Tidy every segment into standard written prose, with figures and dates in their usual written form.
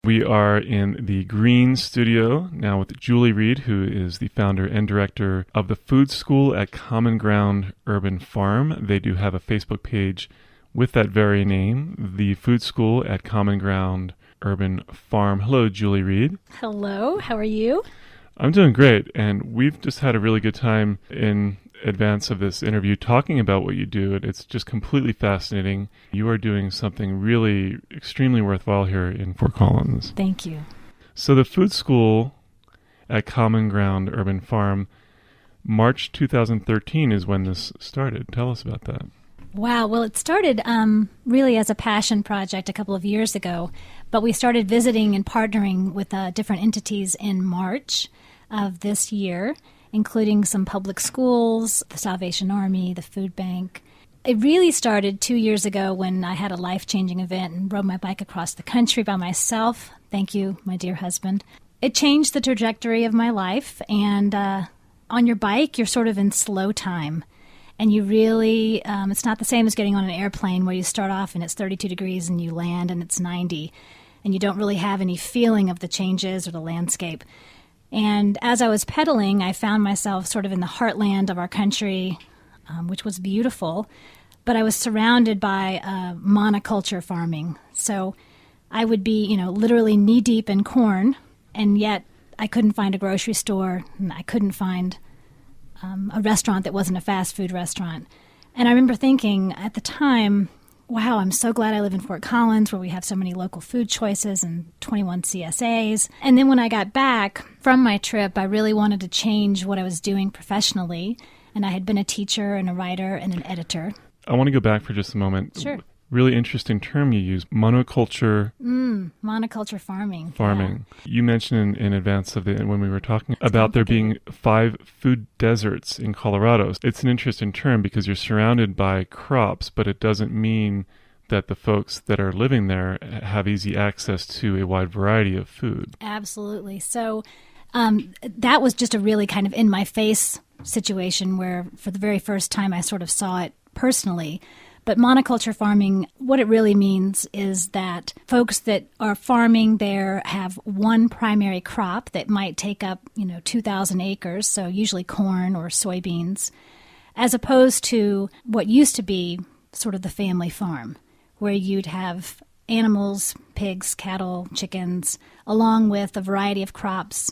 We are in the Green Studio now with Julie Reed, who is the founder and director of the food school at Common Ground Urban Farm. They do have a Facebook page with that very name, the food school at Common Ground Urban Farm. Hello, Julie Reed. Hello, how are you? I'm doing great, and we've just had a really good time in advance of this interview talking about what you do. It's just completely fascinating. You are doing something really extremely worthwhile here in Fort Collins. Thank you. So the food school at Common Ground Urban Farm, March 2013 is when this started. Tell us about that. Wow, well, it started really as a passion project a couple of years ago, but we started visiting and partnering with different entities in March of this year, including some public schools, the Salvation Army, the food bank. It really started 2 years ago when I had a life-changing event and rode my bike across the country by myself. Thank you, my dear husband. It changed the trajectory of my life, and on your bike, you're sort of in slow time. And you really, it's not the same as getting on an airplane where you start off and it's 32 degrees and you land and it's 90, and you don't really have any feeling of the changes or the landscape. And as I was pedaling, I found myself sort of in the heartland of our country, which was beautiful, but I was surrounded by monoculture farming. So I would be, literally knee-deep in corn, and yet I couldn't find a grocery store, and I couldn't find a restaurant that wasn't a fast food restaurant. And I remember thinking at the time, wow, I'm so glad I live in Fort Collins where we have so many local food choices and 21 CSAs. And then when I got back from my trip, I really wanted to change what I was doing professionally. And I had been a teacher and a writer and an editor. I want to go back for just a moment. Sure. Really interesting term you use, monoculture. Monoculture farming. Farming. Yeah. You mentioned in advance of when we were talking That's about there being 5 food deserts in Colorado. It's an interesting term because you're surrounded by crops, but it doesn't mean that the folks that are living there have easy access to a wide variety of food. Absolutely. So that was just a really kind of in-my-face situation where for the very first time I sort of saw it personally. But monoculture farming, what it really means is that folks that are farming there have one primary crop that might take up, 2,000 acres, so usually corn or soybeans, as opposed to what used to be sort of the family farm, where you'd have animals, pigs, cattle, chickens, along with a variety of crops,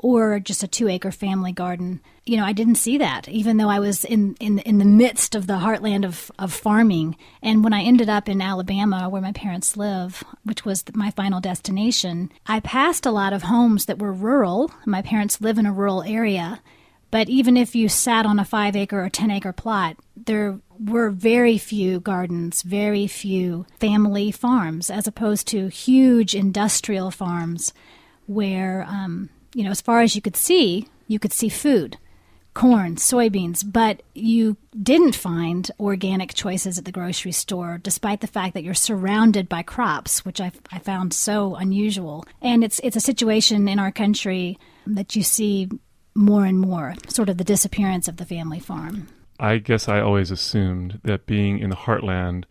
or just a 2-acre family garden. I didn't see that, even though I was in the midst of the heartland of farming. And when I ended up in Alabama, where my parents live, which was my final destination, I passed a lot of homes that were rural. My parents live in a rural area. But even if you sat on a 5-acre or 10-acre plot, there were very few gardens, very few family farms, as opposed to huge industrial farms where as far as you could see food, corn, soybeans, but you didn't find organic choices at the grocery store, despite the fact that you're surrounded by crops, which I found so unusual. And it's a situation in our country that you see more and more, sort of the disappearance of the family farm. I guess I always assumed that being in the heartland,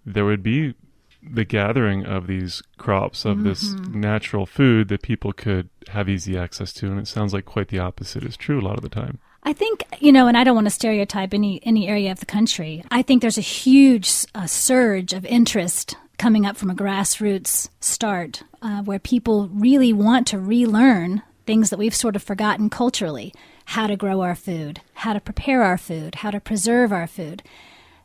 there would be the gathering of these crops, of this natural food that people could have easy access to. And it sounds like quite the opposite is true a lot of the time. I think, and I don't want to stereotype any area of the country. I think there's a huge surge of interest coming up from a grassroots start where people really want to relearn things that we've sort of forgotten culturally, how to grow our food, how to prepare our food, how to preserve our food.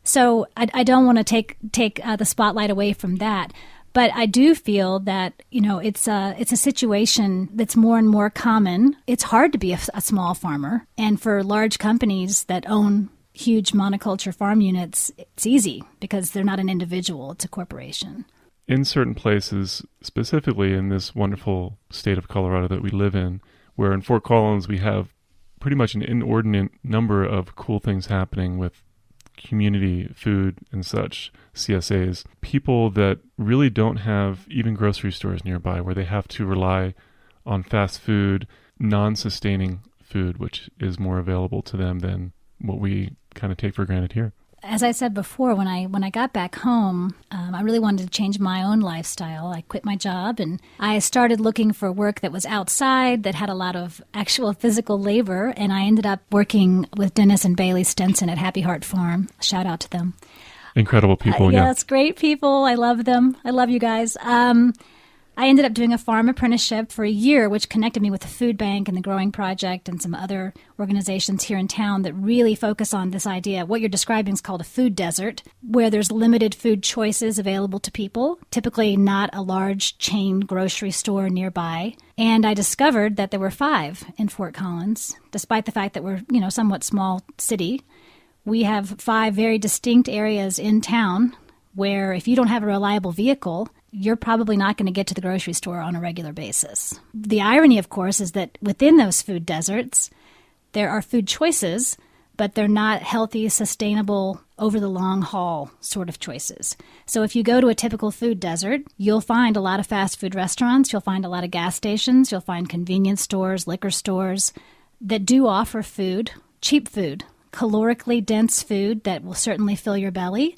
So I don't want to take the spotlight away from that, but I do feel that it's a situation that's more and more common. It's hard to be a small farmer, and for large companies that own huge monoculture farm units, it's easy because they're not an individual; it's a corporation. In certain places, specifically in this wonderful state of Colorado that we live in, where in Fort Collins we have pretty much an inordinate number of cool things happening with community food and such, CSAs, people that really don't have even grocery stores nearby, where they have to rely on fast food, non-sustaining food, which is more available to them than what we kind of take for granted here. as I said before, when I got back home, I really wanted to change my own lifestyle. I quit my job and I started looking for work that was outside, that had a lot of actual physical labor, and I ended up working with Dennis and Bailey Stenson at Happy Heart Farm. Shout out to them. Incredible people. Yes, great people. I love them. I love you guys. I ended up doing a farm apprenticeship for a year, which connected me with the food bank and the Growing Project and some other organizations here in town that really focus on this idea. What you're describing is called a food desert, where there's limited food choices available to people, typically not a large chain grocery store nearby. And I discovered that there were 5 in Fort Collins, despite the fact that we're, somewhat small city. We have 5 very distinct areas in town where if you don't have a reliable vehicle, you're probably not going to get to the grocery store on a regular basis. The irony, of course, is that within those food deserts, there are food choices, but they're not healthy, sustainable, over the long haul sort of choices. So if you go to a typical food desert, you'll find a lot of fast food restaurants, you'll find a lot of gas stations, you'll find convenience stores, liquor stores that do offer food, cheap food, calorically dense food that will certainly fill your belly,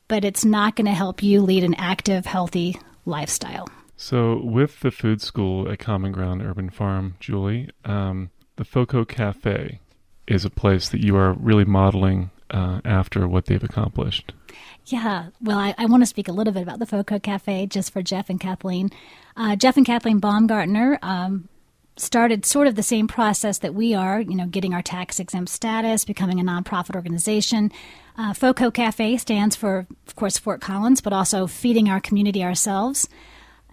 but it's not going to help you lead an active, healthy lifestyle. So with the food school at Common Ground Urban Farm, Julie, the FOCO Cafe is a place that you are really modeling after what they've accomplished. Yeah, well, I want to speak a little bit about the FOCO Cafe just for Jeff and Kathleen. Jeff and Kathleen Baumgartner started sort of the same process that we are, getting our tax-exempt status, becoming a nonprofit organization. FOCO Cafe stands for, of course, Fort Collins, but also feeding our community ourselves.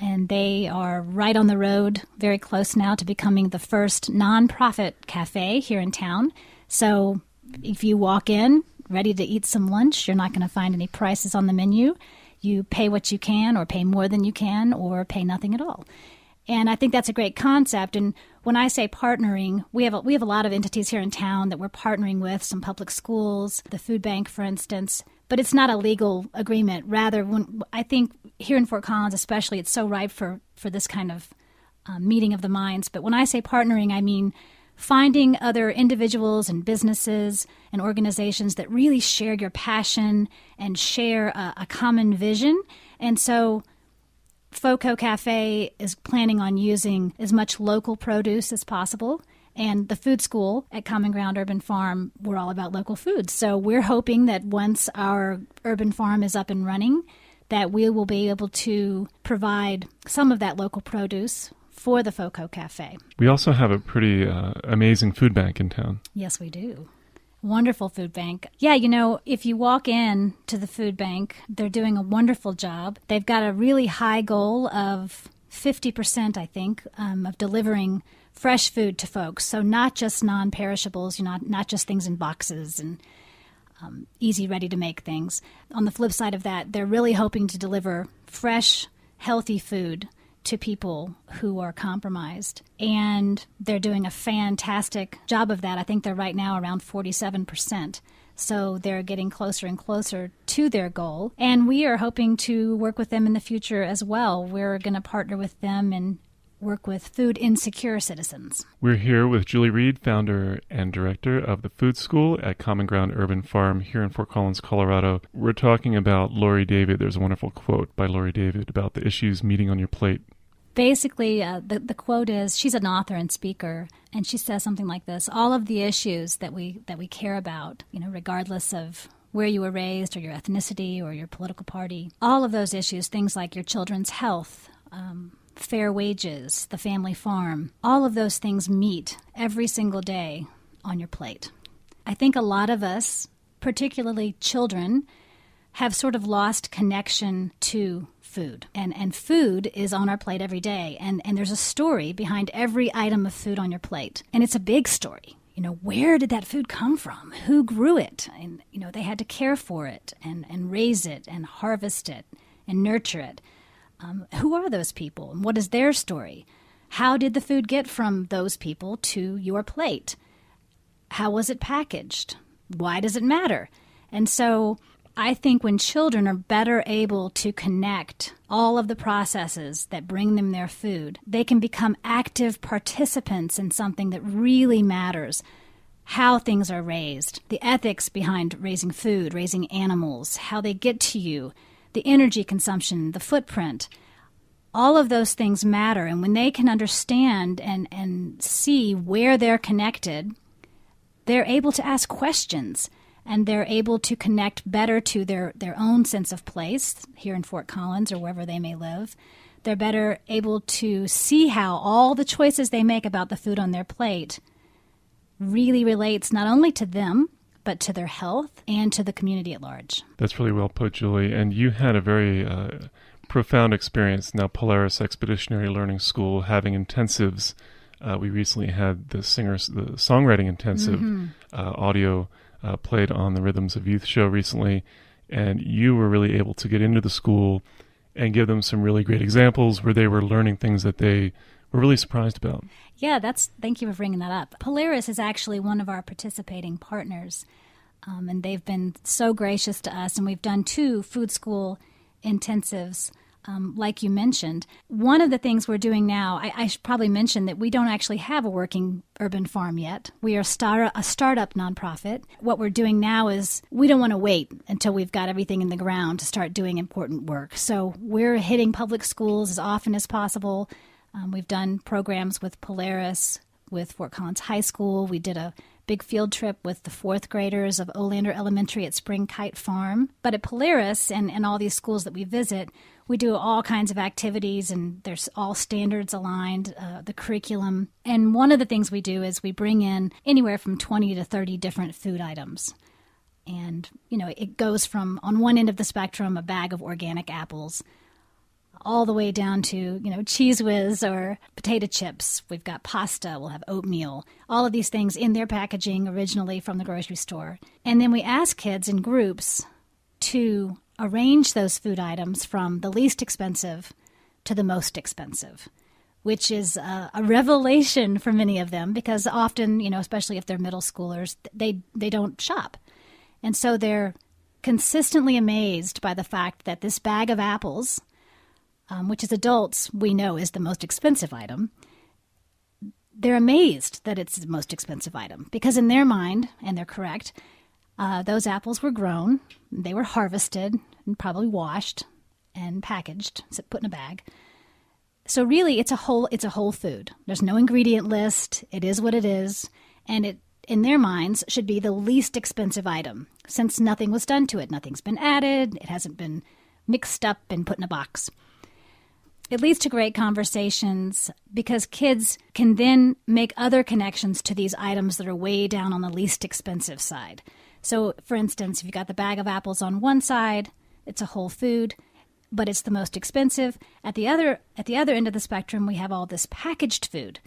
And they are right on the road, very close now to becoming the first nonprofit cafe here in town. So if you walk in ready to eat some lunch, you're not going to find any prices on the menu. You pay what you can, or pay more than you can, or pay nothing at all. And I think that's a great concept. And when I say partnering, we have a lot of entities here in town that we're partnering with, some public schools, the food bank, for instance. But it's not a legal agreement. Rather, I think here in Fort Collins especially, it's so ripe for this kind of meeting of the minds. But when I say partnering, I mean finding other individuals and businesses and organizations that really share your passion and share a common vision. And so FOCO Cafe is planning on using as much local produce as possible. And the food school at Common Ground Urban Farm, we're all about local foods. So we're hoping that once our urban farm is up and running, that we will be able to provide some of that local produce for the FOCO Cafe. We also have a pretty amazing food bank in town. Yes, we do. Wonderful food bank. Yeah, if you walk in to the food bank, they're doing a wonderful job. They've got a really high goal of 50%, I think, of delivering fresh food to folks. So not just non-perishables, not just things in boxes and easy, ready-to-make things. On the flip side of that, they're really hoping to deliver fresh, healthy food to people who are compromised. And they're doing a fantastic job of that. I think they're right now around 47%. So they're getting closer and closer to their goal. And we are hoping to work with them in the future as well. We're going to partner with them and work with food insecure citizens. We're here with Julie Reed, founder and director of the food school at Common Ground Urban Farm here in Fort Collins, Colorado. We're talking about Lori David. There's a wonderful quote by Lori David about the issues meeting on your plate. Basically, the quote is, she's an author and speaker, and she says something like this: all of the issues that we care about, regardless of where you were raised or your ethnicity or your political party, all of those issues, things like your children's health, fair wages, the family farm, all of those things meet every single day on your plate. I think a lot of us, particularly children, have sort of lost connection to food. And food is on our plate every day. And there's a story behind every item of food on your plate. And it's a big story. Where did that food come from? Who grew it? And, they had to care for it and raise it and harvest it and nurture it. Who are those people? And what is their story? How did the food get from those people to your plate? How was it packaged? Why does it matter? And so I think when children are better able to connect all of the processes that bring them their food, they can become active participants in something that really matters how things are raised, the ethics behind raising food, raising animals, how they get to you, the energy consumption, the footprint. All of those things matter. And when they can understand and see where they're connected, they're able to ask questions, and they're able to connect better to their own sense of place here in Fort Collins or wherever they may live. They're better able to see how all the choices they make about the food on their plate really relates not only to them, but to their health and to the community at large. That's really well put, Julie. And you had a very profound experience now, Polaris Expeditionary Learning School, having intensives. We recently had the songwriting intensive audio played on the Rhythms of Youth show recently, and you were really able to get into the school and give them some really great examples where they were learning things that they were really surprised about. Yeah, thank you for bringing that up. Polaris is actually one of our participating partners, and they've been so gracious to us, and we've done 2 food school intensives, like you mentioned. One of the things we're doing now, I should probably mention that we don't actually have a working urban farm yet. We are a startup nonprofit. What we're doing now is we don't want to wait until we've got everything in the ground to start doing important work. So we're hitting public schools as often as possible. We've done programs with Polaris, with Fort Collins High School. We did a big field trip with the 4th graders of Olander Elementary at Spring Kite Farm. But at Polaris and all these schools that we visit, we do all kinds of activities, and there's all standards aligned, the curriculum. And one of the things we do is we bring in anywhere from 20 to 30 different food items. And, it goes from, on one end of the spectrum, a bag of organic apples, all the way down to, Cheese Whiz or potato chips. We've got pasta, we'll have oatmeal, all of these things in their packaging originally from the grocery store. And then we ask kids in groups to arrange those food items from the least expensive to the most expensive, which is a revelation for many of them because often, especially if they're middle schoolers, they don't shop. And so they're consistently amazed by the fact that this bag of apples, which as adults we know is the most expensive item, they're amazed that it's the most expensive item because in their mind, and they're correct, those apples were grown, they were harvested and probably washed and packaged, put in a bag. So really it's a whole food. There's no ingredient list. It is what it is. And it, in their minds, should be the least expensive item since nothing was done to it. Nothing's been added. It hasn't been mixed up and put in a box. It leads to great conversations because kids can then make other connections to these items that are way down on the least expensive side. So, for instance, if you've got the bag of apples on one side, it's a whole food, but it's the most expensive. At the other end of the spectrum, we have all this packaged food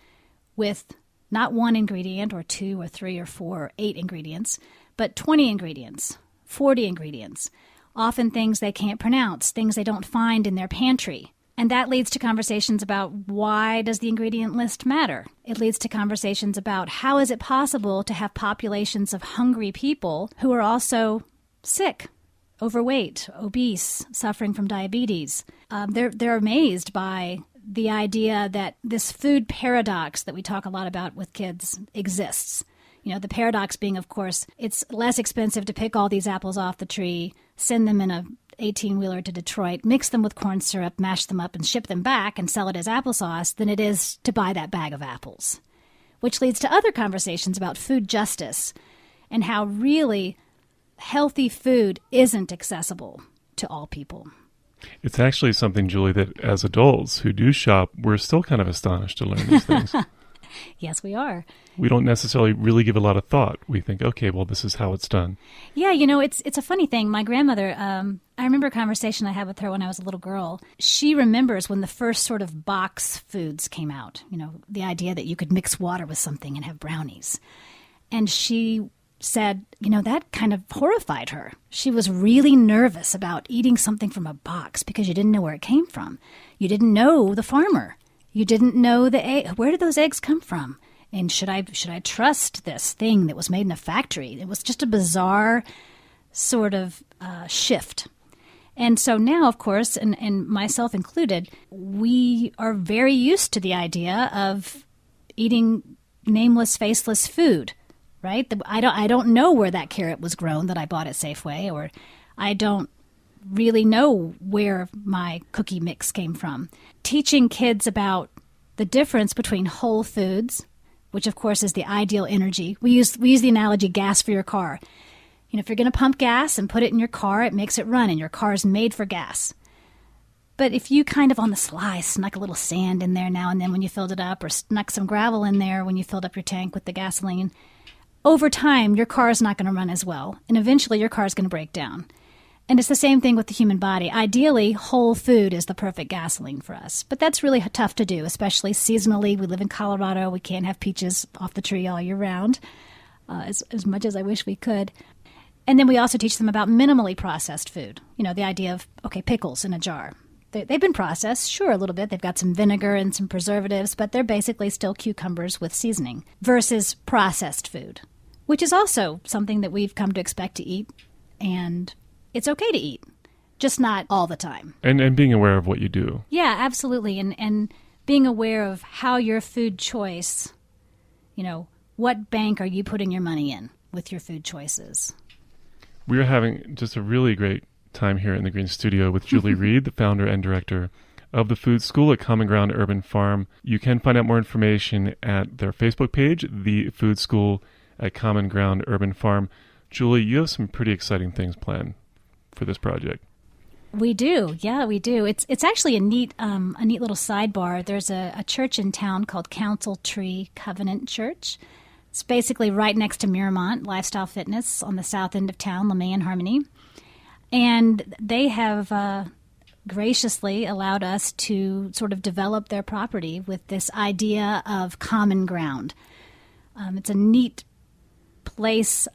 with not one ingredient or 2 or 3 or 4 or 8 ingredients, but 20 ingredients, 40 ingredients, often things they can't pronounce, things they don't find in their pantry. And that leads to conversations about why does the ingredient list matter? It leads to conversations about how is it possible to have populations of hungry people who are also sick, overweight, obese, suffering from diabetes. They're amazed by the idea that this food paradox that we talk a lot about with kids exists. The paradox being, of course, it's less expensive to pick all these apples off the tree, send them in a 18-wheeler to Detroit, mix them with corn syrup, mash them up, and ship them back and sell it as applesauce than it is to buy that bag of apples. Which leads to other conversations about food justice and how really healthy food isn't accessible to all people. It's actually something, Julie, that as adults who do shop, we're still kind of astonished to learn these things. Yes, we are. We don't necessarily really give a lot of thought. We think, okay, well, this is how it's done. Yeah, it's a funny thing. My grandmother, I remember a conversation I had with her when I was a little girl. She remembers when the first sort of box foods came out, the idea that you could mix water with something and have brownies. And she said, that kind of horrified her. She was really nervous about eating something from a box because you didn't know where it came from. You didn't know the farmer. You didn't know the egg. Where did those eggs come from? And should I trust this thing that was made in a factory? It was just a bizarre sort of shift. And so now, of course, and myself included, we are very used to the idea of eating nameless, faceless food, right? I don't know where that carrot was grown that I bought at Safeway, or I don't really know where my cookie mix came from. Teaching kids about the difference between whole foods, which of course is the ideal energy. We use the analogy gas for your car. If you're going to pump gas and put it in your car, it makes it run, and your car is made for gas. But if you kind of on the sly snuck a little sand in there now and then when you filled it up, or snuck some gravel in there when you filled up your tank with the gasoline, over time your car is not going to run as well, and eventually your car is going to break down. And it's the same thing with the human body. Ideally, whole food is the perfect gasoline for us. But that's really tough to do, especially seasonally. We live in Colorado. We can't have peaches off the tree all year round, as much as I wish we could. And then we also teach them about minimally processed food. The idea of, pickles in a jar. They've been processed, sure, a little bit. They've got some vinegar and some preservatives, but they're basically still cucumbers with seasoning versus processed food, which is also something that we've come to expect to eat, and it's okay to eat, just not all the time. And being aware of what you do. Yeah, absolutely. And being aware of how your food choice, what bank are you putting your money in with your food choices? We are having just a really great time here in the Green Studio with Julie Reed, the founder and director of the Food School at Common Ground Urban Farm. You can find out more information at their Facebook page, The Food School at Common Ground Urban Farm. Julie, you have some pretty exciting things planned for this project. We do. Yeah, we do. It's actually a neat little sidebar. There's a church in town called Council Tree Covenant Church. It's basically right next to Miramont Lifestyle Fitness on the south end of town, LeMay and Harmony. And they have graciously allowed us to sort of develop their property with this idea of common ground. It's a neat place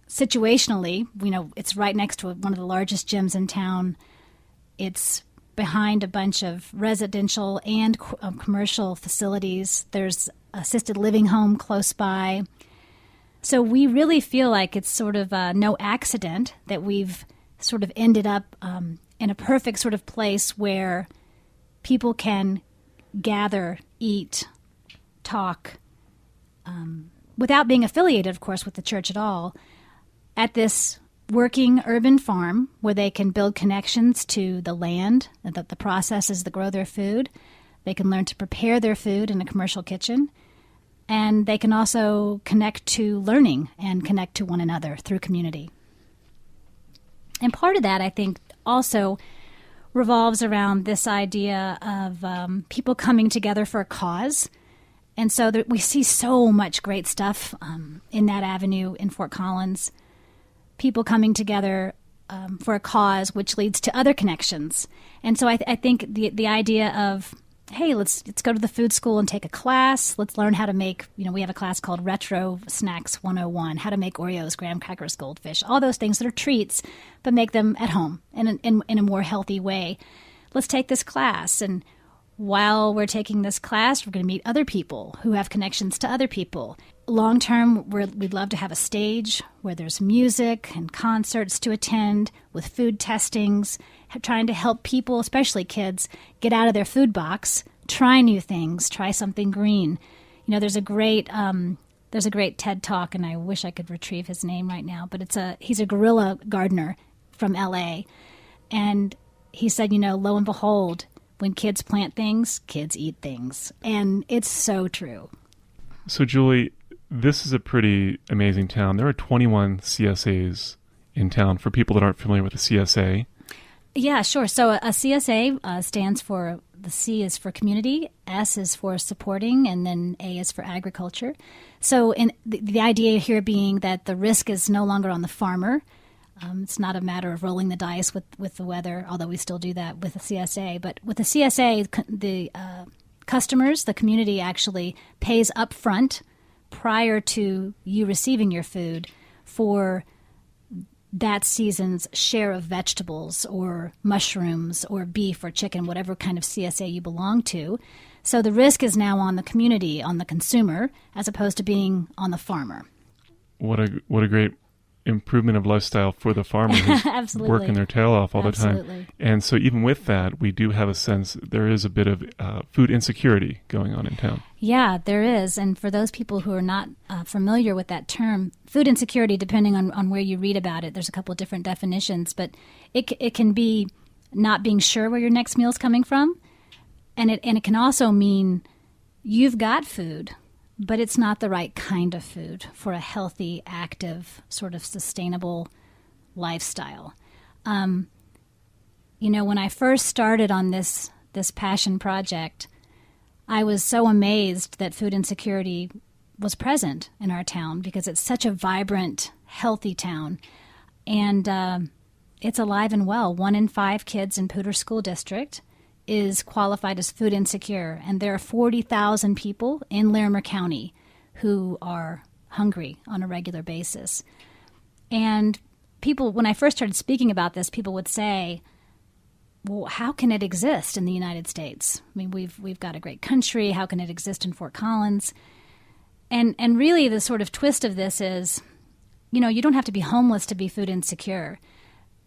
situationally. It's right next to one of the largest gyms in town. It's behind a bunch of residential and commercial facilities. There's assisted living home close by. So we really feel like it's sort of no accident that we've sort of ended up in a perfect sort of place where people can gather, eat, talk, without being affiliated, of course, with the church at all, at this working urban farm where they can build connections to the land, the processes that grow their food. They can learn to prepare their food in a commercial kitchen. And they can also connect to learning and connect to one another through community. And part of that, I think, also revolves around this idea of people coming together for a cause. And so we see so much great stuff in that avenue in Fort Collins. People coming together for a cause, which leads to other connections. And so I think the idea of, hey, let's go to the food school and take a class. Let's learn how to make, we have a class called Retro Snacks 101, how to make Oreos, graham crackers, goldfish, all those things that are treats, but make them at home in a more healthy way. Let's take this class, and while we're taking this class, we're going to meet other people who have connections to other people. Long term, we'd love to have a stage where there's music and concerts to attend with food testings, trying to help people, especially kids, get out of their food box, try new things, try something green. There's a great TED Talk, and I wish I could retrieve his name right now, but he's a guerrilla gardener from LA, and he said, lo and behold, when kids plant things, kids eat things, and it's so true. So, Julie, this is a pretty amazing town. There are 21 CSAs in town for people that aren't familiar with a CSA. Yeah, sure. So a CSA stands for, the C is for community, S is for supporting, and then A is for agriculture. So the idea here being that the risk is no longer on the farmer. It's not a matter of rolling the dice with the weather, although we still do that with a CSA. But with a CSA, the customers, the community actually pays up front prior to you receiving your food for that season's share of vegetables or mushrooms or beef or chicken, whatever kind of CSA you belong to. So the risk is now on the community, on the consumer, as opposed to being on the farmer. What a great improvement of lifestyle for the farmer who's Absolutely. working their tail off all the Absolutely. time. And so even with that, we do have a sense there is a bit of food insecurity going on in town. Yeah, there is. And for those people who are not familiar with that term, food insecurity, depending on where you read about it, there's a couple of different definitions, but it can be not being sure where your next meal is coming from. And it can also mean you've got food, but it's not the right kind of food for a healthy, active, sort of sustainable lifestyle. When I first started on this passion project, I was so amazed that food insecurity was present in our town because it's such a vibrant, healthy town. And it's alive and well. 1 in 5 kids in Poudre School District is qualified as food insecure, and there are 40,000 people in Larimer County who are hungry on a regular basis. And people, when I first started speaking about this, people would say, well, how can it exist in the United States? I mean, we've got a great country. How can it exist in Fort Collins? And really the sort of twist of this is, you don't have to be homeless to be food insecure.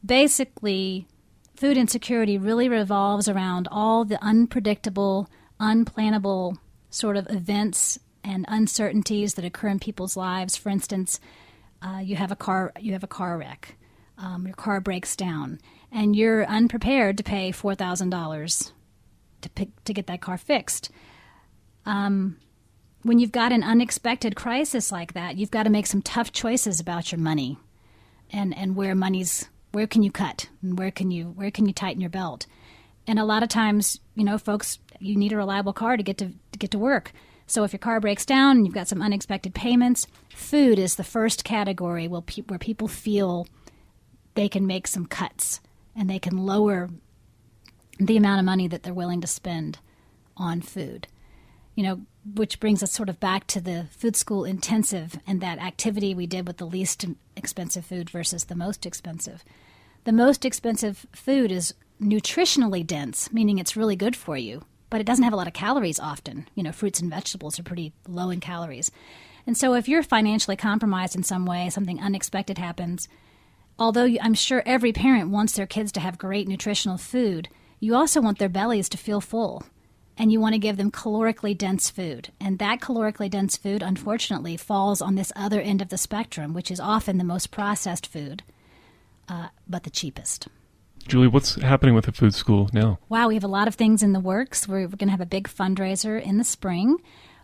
Basically, food insecurity really revolves around all the unpredictable, unplannable sort of events and uncertainties that occur in people's lives. For instance, you have a car wreck, your car breaks down, and you're unprepared to pay $4,000 to get that car fixed. When you've got an unexpected crisis like that, you've got to make some tough choices about your money, and where can you cut and where can you tighten your belt. And a lot of times, folks, you need a reliable car to get to work. So if your car breaks down and you've got some unexpected payments, food is the first category where people feel they can make some cuts and they can lower the amount of money that they're willing to spend on food. Which brings us sort of back to the food school intensive and that activity we did with the least expensive food versus the most expensive. The most expensive food is nutritionally dense, meaning it's really good for you, but it doesn't have a lot of calories often. Fruits and vegetables are pretty low in calories. And so if you're financially compromised in some way, something unexpected happens, although I'm sure every parent wants their kids to have great nutritional food, you also want their bellies to feel full. And you want to give them calorically dense food. And that calorically dense food, unfortunately, falls on this other end of the spectrum, which is often the most processed food, but the cheapest. Julie, what's happening with the food school now? Wow, we have a lot of things in the works. We're going to have a big fundraiser in the spring.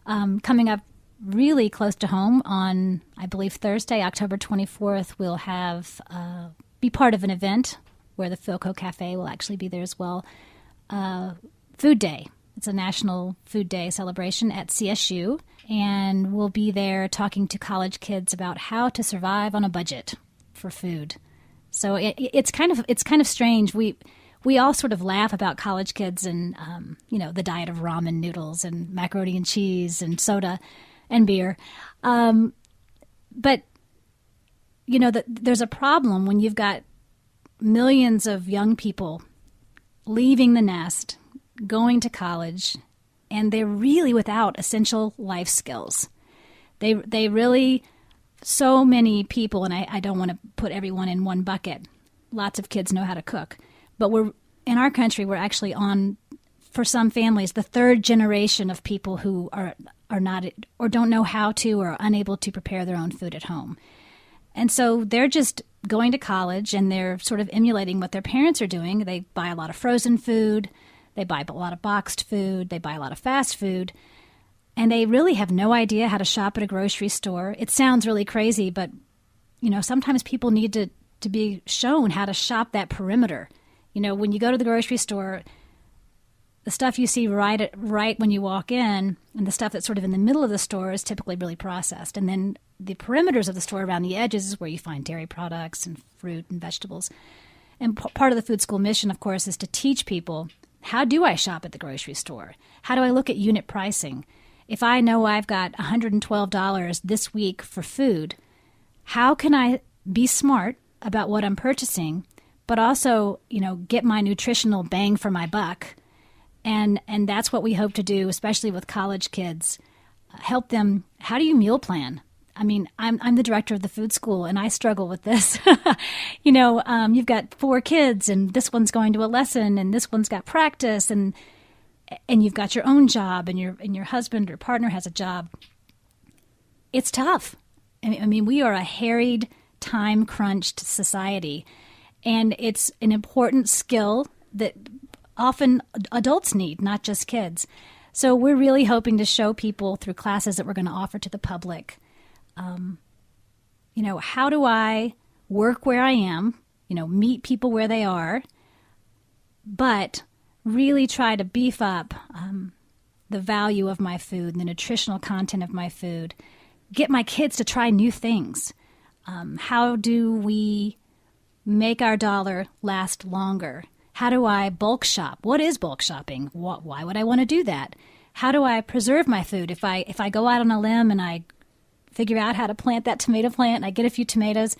Coming up really close to home on, I believe, Thursday, October 24th, we'll have be part of an event where the FOCO Cafe will actually be there as well. Food Day. It's a National Food Day celebration at CSU, and we'll be there talking to college kids about how to survive on a budget for food. So it's kind of strange. We all sort of laugh about college kids and the diet of ramen noodles and macaroni and cheese and soda and beer, but there's a problem when you've got millions of young people leaving the nest, going to college, and they're really without essential life skills. They really, so many people, and I don't want to put everyone in one bucket. Lots of kids know how to cook, but in our country, we're actually on, for some families, the third generation of people who are not or don't know how to or are unable to prepare their own food at home. And so they're just going to college and they're sort of emulating what their parents are doing. They buy a lot of frozen food. They buy a lot of boxed food. They buy a lot of fast food. And they really have no idea how to shop at a grocery store. It sounds really crazy, but, sometimes people need to be shown how to shop that perimeter. When you go to the grocery store, the stuff you see right when you walk in and the stuff that's sort of in the middle of the store is typically really processed. And then the perimeters of the store around the edges is where you find dairy products and fruit and vegetables. And part of the food school mission, of course, is to teach people, how do I shop at the grocery store? How do I look at unit pricing? If I know I've got $112 this week for food, how can I be smart about what I'm purchasing, but also, get my nutritional bang for my buck? And that's what we hope to do, especially with college kids. Help them. How do you meal plan? I mean, I'm the director of the food school, and I struggle with this. You've got 4 kids, and this one's going to a lesson, and this one's got practice, and you've got your own job, and your husband or partner has a job. It's tough. I mean, we are a harried, time-crunched society, and it's an important skill that often adults need, not just kids. So we're really hoping to show people through classes that we're going to offer to the public, how do I work where I am, meet people where they are, but really try to beef up the value of my food, the nutritional content of my food, get my kids to try new things. How do we make our dollar last longer? How do I bulk shop? What is bulk shopping? Why would I want to do that? How do I preserve my food? If I go out on a limb and I figure out how to plant that tomato plant and I get a few tomatoes,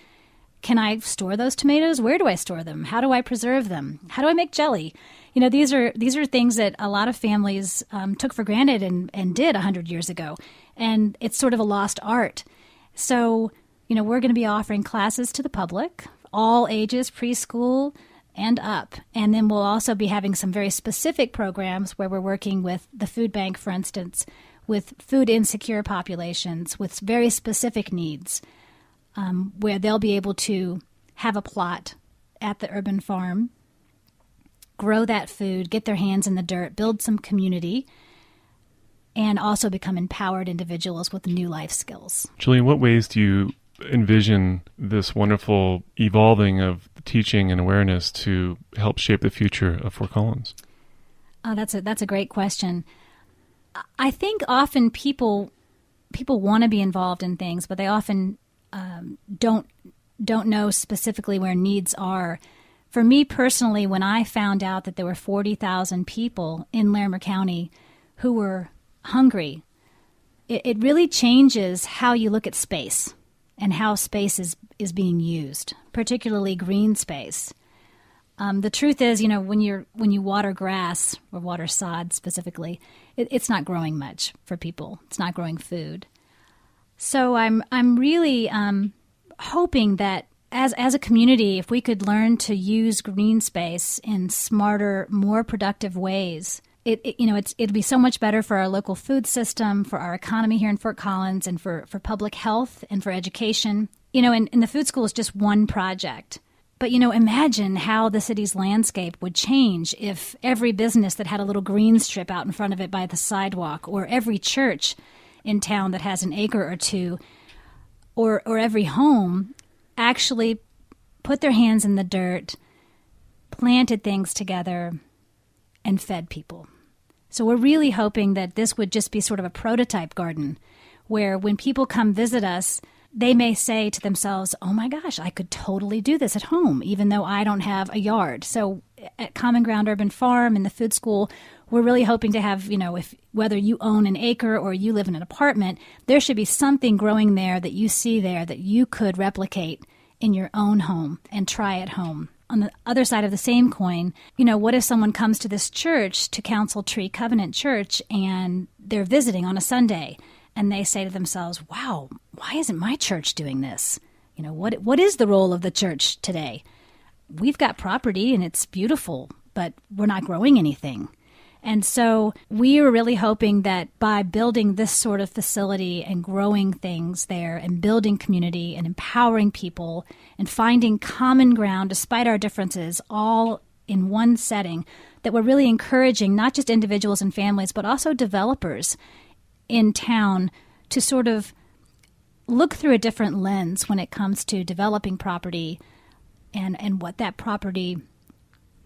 can I store those tomatoes? Where do I store them? How do I preserve them? How do I make jelly? These are things that a lot of families took for granted and did 100 years ago. And it's sort of a lost art. So, we're going to be offering classes to the public, all ages, preschool and up. And then we'll also be having some very specific programs where we're working with the food bank, for instance, with food insecure populations with very specific needs, where they'll be able to have a plot at the urban farm, grow that food, get their hands in the dirt, build some community, and also become empowered individuals with new life skills. Julie, in what ways do you envision this wonderful evolving of teaching and awareness to help shape the future of Fort Collins? That's a great question. I think often people want to be involved in things, but they often don't know specifically where needs are. For me personally, when I found out that there were 40,000 people in Larimer County who were hungry, it really changes how you look at space and how space is being used, particularly green space. The truth is, when you water grass or water sod specifically, it's not growing much for people. It's not growing food. So I'm really hoping that as a community, if we could learn to use green space in smarter, more productive ways, it'd be so much better for our local food system, for our economy here in Fort Collins, and for public health and for education. And the food school is just one project. But, imagine how the city's landscape would change if every business that had a little green strip out in front of it by the sidewalk, or every church in town that has an acre or two, or every home actually put their hands in the dirt, planted things together, and fed people. So we're really hoping that this would just be sort of a prototype garden where when people come visit us, they may say to themselves, oh my gosh, I could totally do this at home, even though I don't have a yard. So at Common Ground Urban Farm and the food school, we're really hoping to have, whether you own an acre or you live in an apartment, there should be something growing there that you see there that you could replicate in your own home and try at home. On the other side of the same coin, what if someone comes to this church, to Council Tree Covenant Church, and they're visiting on a Sunday, and they say to themselves, wow, why isn't my church doing this? What is the role of the church today? We've got property and it's beautiful, but we're not growing anything. And so we are really hoping that by building this sort of facility and growing things there and building community and empowering people and finding common ground despite our differences all in one setting, that we're really encouraging not just individuals and families, but also developers in town to sort of look through a different lens when it comes to developing property and what that property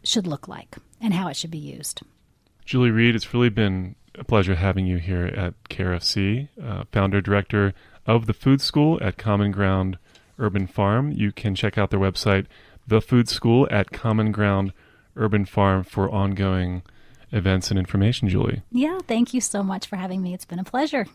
should look like and how it should be used. Julie Reed, it's really been a pleasure having you here at KRFC, founder director of the Food School at Common Ground Urban Farm. You can check out their website, The Food School at Common Ground Urban Farm, for ongoing events and information, Julie. Yeah, thank you so much for having me. It's been a pleasure.